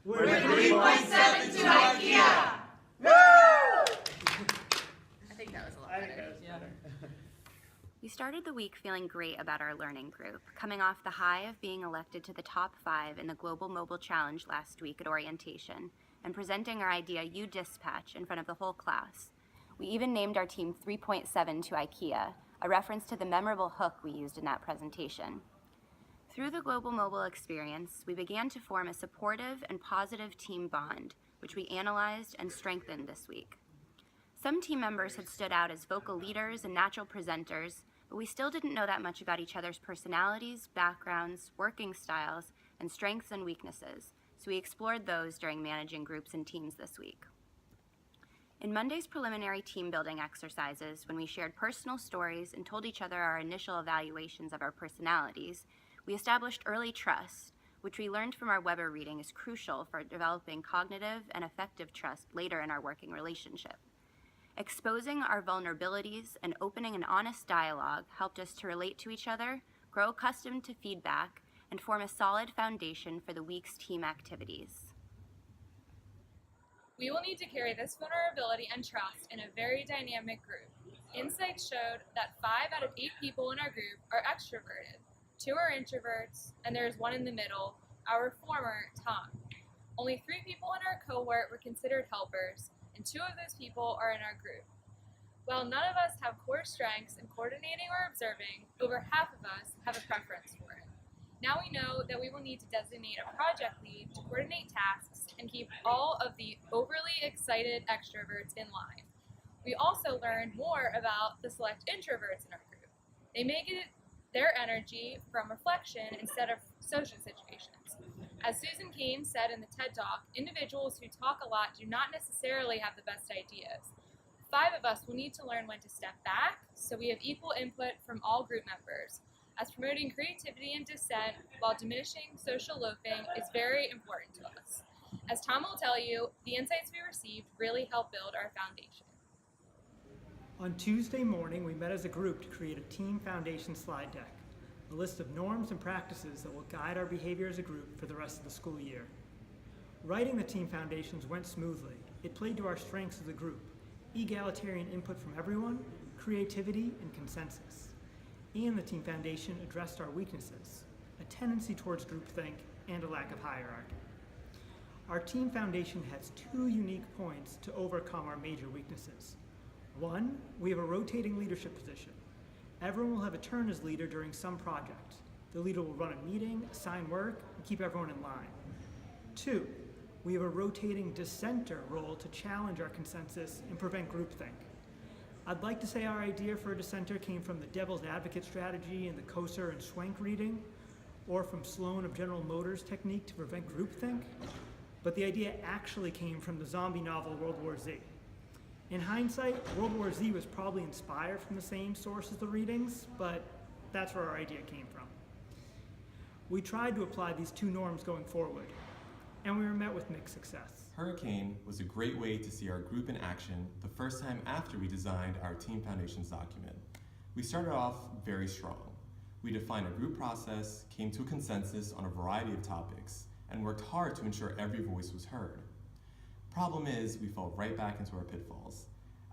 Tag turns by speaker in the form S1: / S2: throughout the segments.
S1: We're 3.7 to IKEA!
S2: I think that was a lot better.
S3: We started the week feeling great about our learning group, coming off the high of being elected to the top 5 in the Global Mobile Challenge last week at orientation, and presenting our idea U-Dispatch in front of the whole class. We even named our team 3.7 to IKEA, a reference to the memorable hook we used in that presentation. Through the Global Mobile experience, we began to form a supportive and positive team bond, which we analyzed and strengthened this week. Some team members had stood out as vocal leaders and natural presenters, but we still didn't know that much about each other's personalities, backgrounds, working styles, and strengths and weaknesses, so we explored those during managing groups and teams this week. In Monday's preliminary team building exercises, when we shared personal stories and told each other our initial evaluations of our personalities, we established early trust, which we learned from our Weber reading is crucial for developing cognitive and affective trust later in our working relationship. Exposing our vulnerabilities and opening an honest dialogue helped us to relate to each other, grow accustomed to feedback, and form a solid foundation for the week's team activities.
S4: We will need to carry this vulnerability and trust in a very dynamic group. Insights showed that 5 out of 8 people in our group are extroverted, 2 are introverts, and there is 1 in the middle, our former Tom. Only 3 people in our cohort were considered helpers, and 2 of those people are in our group. While none of us have core strengths in coordinating or observing, over half of us have a preference for it. Now we know that we will need to designate a project lead to coordinate tasks and keep all of the overly excited extroverts in line. We also learned more about the select introverts in our group. They may get their energy from reflection instead of social situations. As Susan Cain said in the TED Talk, individuals who talk a lot do not necessarily have the best ideas. 5 of us will need to learn when to step back, so we have equal input from all group members, as promoting creativity and dissent while diminishing social loafing is very important to us. As Tom will tell you, the insights we received really help build our foundation.
S5: On Tuesday morning, we met as a group to create a team foundation slide deck, a list of norms and practices that will guide our behavior as a group for the rest of the school year. Writing the team foundations went smoothly. It played to our strengths as a group: egalitarian input from everyone, creativity, and consensus. And the team foundation addressed our weaknesses, a tendency towards groupthink and a lack of hierarchy. Our team foundation has 2 unique points to overcome our major weaknesses. 1, we have a rotating leadership position. Everyone will have a turn as leader during some project. The leader will run a meeting, assign work, and keep everyone in line. 2, we have a rotating dissenter role to challenge our consensus and prevent groupthink. I'd like to say our idea for a dissenter came from the devil's advocate strategy in the Koser and Schwenk reading, or from Sloan of General Motors' technique to prevent groupthink, but the idea actually came from the zombie novel World War Z. In hindsight, World War Z was probably inspired from the same source as the readings, but that's where our idea came from. We tried to apply these 2 norms going forward, and we were met with mixed success.
S6: Hurricane was a great way to see our group in action the first time after we designed our Team Foundations document. We started off very strong. We defined a group process, came to a consensus on a variety of topics, and worked hard to ensure every voice was heard. Problem is, we fell right back into our pitfalls.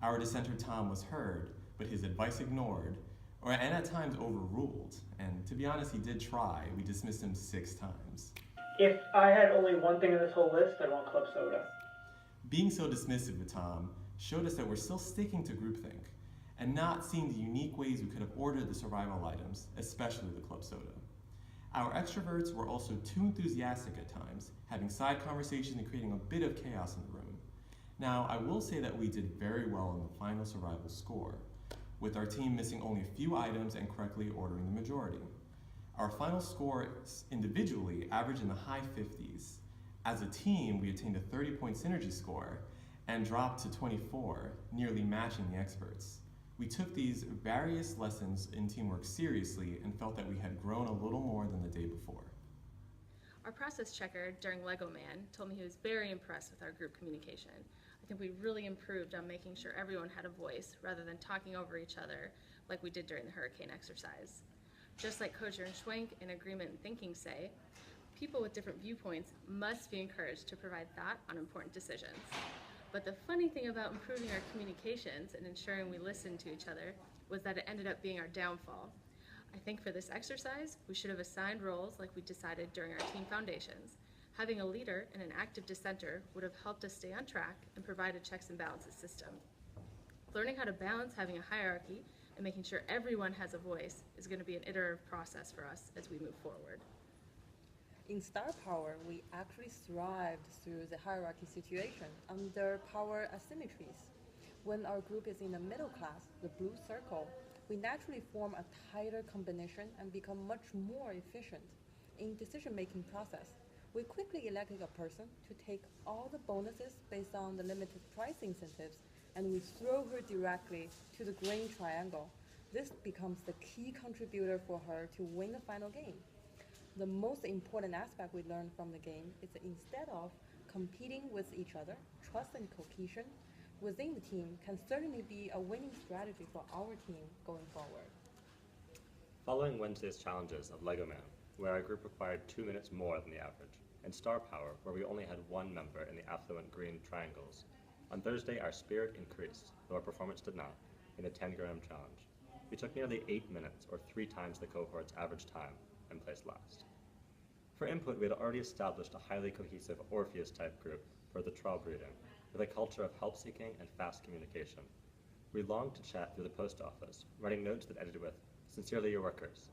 S6: Our dissenter Tom was heard, but his advice ignored, and at times overruled. And to be honest, he did try. We dismissed him 6 times.
S7: If I had only one thing on this whole list, I'd want club soda.
S6: Being so dismissive of Tom showed us that we're still sticking to groupthink and not seeing the unique ways we could have ordered the survival items, especially the club soda. Our extroverts were also too enthusiastic at times, having side conversations and creating a bit of chaos in the room. Now, I will say that we did very well in the final survival score, with our team missing only a few items and correctly ordering the majority. Our final score individually averaged in the high 50s. As a team, we attained a 30-point synergy score and dropped to 24, nearly matching the experts. We took these various lessons in teamwork seriously and felt that we had grown a little more than the day before.
S2: Our process checker during Lego Man told me he was very impressed with our group communication. I think we really improved on making sure everyone had a voice rather than talking over each other like we did during the hurricane exercise. Just like Koser and Schwenk in Agreement and Thinking say, People with different viewpoints must be encouraged to provide thought on important decisions. But the funny thing about improving our communications and ensuring we listen to each other was that it ended up being our downfall. I think for this exercise, we should have assigned roles like we decided during our team foundations. Having a leader and an active dissenter would have helped us stay on track and provide a checks and balances system. Learning how to balance having a hierarchy and making sure everyone has a voice is going to be an iterative process for us as we move forward.
S8: In Star Power, we actually thrived through the hierarchy situation under power asymmetries. When our group is in the middle class, the blue circle, we naturally form a tighter combination and become much more efficient. In decision-making process, we quickly elected a person to take all the bonuses based on the limited price incentives, and we throw her directly to the green triangle. This becomes the key contributor for her to win the final game. The most important aspect we learned from the game is that instead of competing with each other, trust and cohesion within the team can certainly be a winning strategy for our team going forward.
S9: Following Wednesday's challenges of Lego Man, where our group required 2 minutes more than the average, and Star Power, where we only had one member in the affluent green triangles, on Thursday our spirit increased, though our performance did not, in the 10-gram challenge. We took nearly 8 minutes, or 3 times the cohort's average time, and placed last. For input, we had already established a highly cohesive Orpheus-type group for the trial breeding, with a culture of help-seeking and fast communication. We longed to chat through the post office, writing notes that ended with, "Sincerely your workers.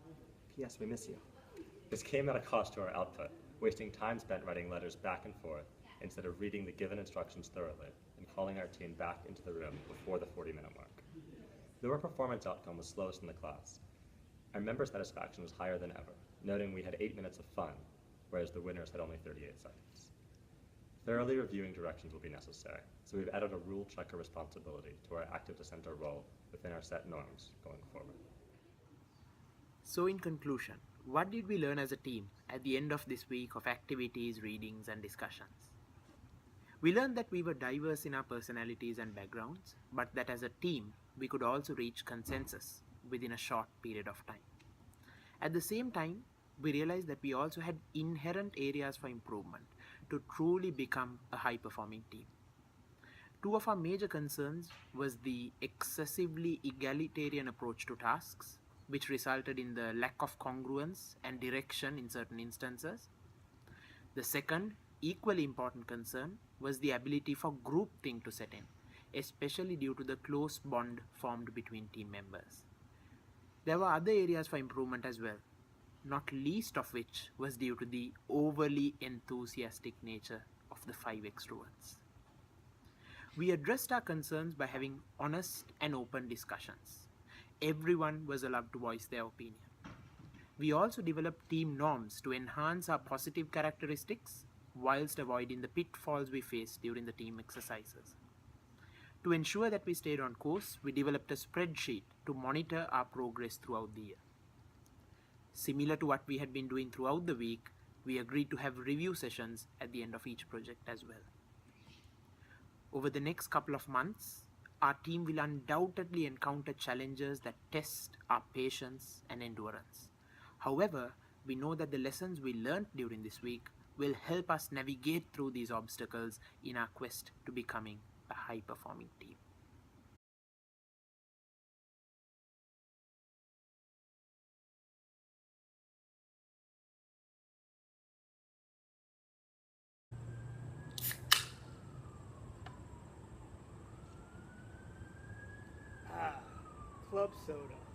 S9: P.S. we miss you." This came at a cost to our output, wasting time spent writing letters back and forth instead of reading the given instructions thoroughly and calling our team back into the room before the 40-minute mark. Though our performance outcome was slowest in the class, our member satisfaction was higher than ever, noting we had 8 minutes of fun, whereas the winners had only 38 seconds. Thoroughly reviewing directions will be necessary, so we've added a rule checker responsibility to our active dissenter role within our set norms going forward.
S10: So in conclusion, what did we learn as a team at the end of this week of activities, readings, and discussions? We learned that we were diverse in our personalities and backgrounds, but that as a team, we could also reach consensus within a short period of time. At the same time, we realized that we also had inherent areas for improvement to truly become a high-performing team. Two of our major concerns was the excessively egalitarian approach to tasks, which resulted in the lack of congruence and direction in certain instances. The second, equally important concern was the ability for groupthink to set in, especially due to the close bond formed between team members. There were other areas for improvement as well, not least of which was due to the overly enthusiastic nature of the 5 extroverts. We addressed our concerns by having honest and open discussions. Everyone was allowed to voice their opinion. We also developed team norms to enhance our positive characteristics whilst avoiding the pitfalls we faced during the team exercises. To ensure that we stayed on course, we developed a spreadsheet to monitor our progress throughout the year. Similar to what we had been doing throughout the week, we agreed to have review sessions at the end of each project as well. Over the next couple of months, our team will undoubtedly encounter challenges that test our patience and endurance. However, we know that the lessons we learned during this week will help us navigate through these obstacles in our quest to becoming a high-performing team.
S5: Club soda.